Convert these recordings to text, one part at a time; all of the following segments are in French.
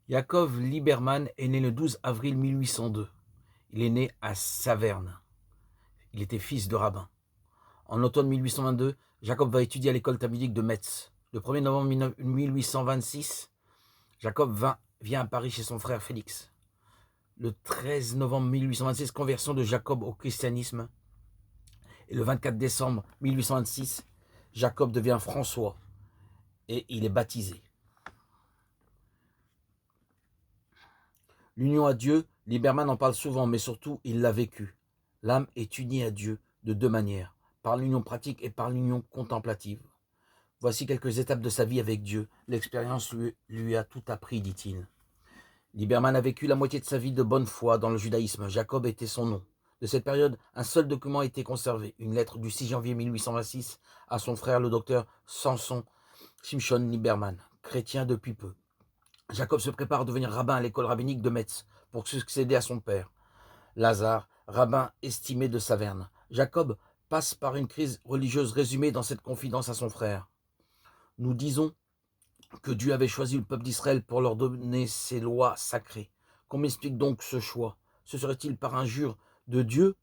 Yakov Lieberman est né le 12 avril 1802. Il est né à Saverne. Il était fils de rabbin. En automne 1822, Jacob va étudier à l'école talmudique de Metz. Le 1er novembre 1826, Jacob vient à Paris chez son frère Félix. Le 13 novembre 1826, conversion de Jacob au christianisme. Et le 24 décembre 1826, Jacob devient François et il est baptisé. L'union à Dieu, Lieberman en parle souvent, mais surtout, il l'a vécu. L'âme est unie à Dieu de deux manières, par l'union pratique et par l'union contemplative. Voici quelques étapes de sa vie avec Dieu. L'expérience lui a tout appris, dit-il. Lieberman a vécu la moitié de sa vie de bonne foi dans le judaïsme. Jacob était son nom. De cette période, un seul document a été conservé, une lettre du 6 janvier 1826 à son frère le docteur Samson Shimshon Lieberman, chrétien depuis peu. Jacob se prépare à devenir rabbin à l'école rabbinique de Metz pour succéder à son père, Lazare, rabbin estimé de Saverne. Jacob passe par une crise religieuse résumée dans cette confidence à son frère. Nous disons que Dieu avait choisi le peuple d'Israël pour leur donner ses lois sacrées. Qu'on m'explique donc ce choix? Ce serait-il par injure de Dieu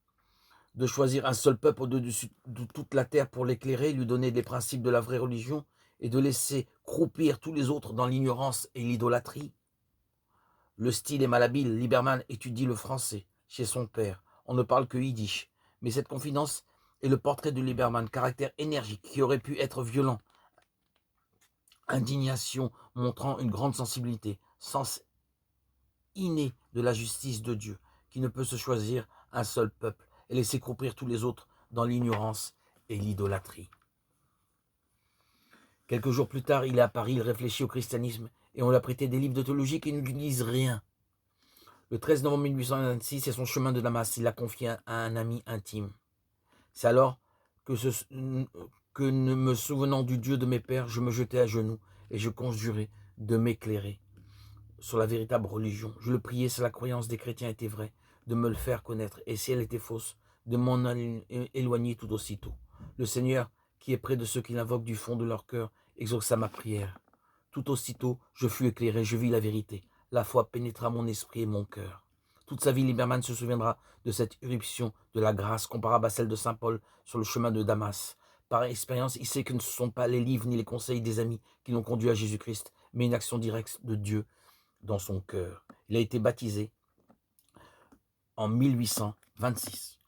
de choisir un seul peuple au-dessus de toute la terre pour l'éclairer, lui donner les principes de la vraie religion et de laisser croupir tous les autres dans l'ignorance et l'idolâtrie? Le style est malhabile. Lieberman étudie le français chez son père. On ne parle que yiddish. Mais cette confidence est le portrait de Lieberman, caractère énergique qui aurait pu être violent. Indignation montrant une grande sensibilité, sens inné de la justice de Dieu, qui ne peut se choisir un seul peuple et laisser croupir tous les autres dans l'ignorance et l'idolâtrie. Quelques jours plus tard, il est à Paris, il réfléchit au christianisme et on lui a prêté des livres de théologie qui ne lui disent rien. Le 13 novembre 1826, c'est son chemin de Damas. Il l'a confié à un ami intime. C'est alors que ne me souvenant du Dieu de mes pères, je me jetai à genoux et je conjurai de m'éclairer sur la véritable religion. Je le priais si la croyance des chrétiens était vraie, de me le faire connaître, et si elle était fausse, de m'en éloigner tout aussitôt. Le Seigneur, qui est près de ceux qui l'invoquent du fond de leur cœur, exauça ma prière. Tout aussitôt, je fus éclairé, je vis la vérité. La foi pénétra mon esprit et mon cœur. Toute sa vie, Lieberman se souviendra de cette irruption de la grâce comparable à celle de saint Paul sur le chemin de Damas. Par expérience, il sait que ce ne sont pas les livres ni les conseils des amis qui l'ont conduit à Jésus-Christ, mais une action directe de Dieu dans son cœur. Il a été baptisé en 1826.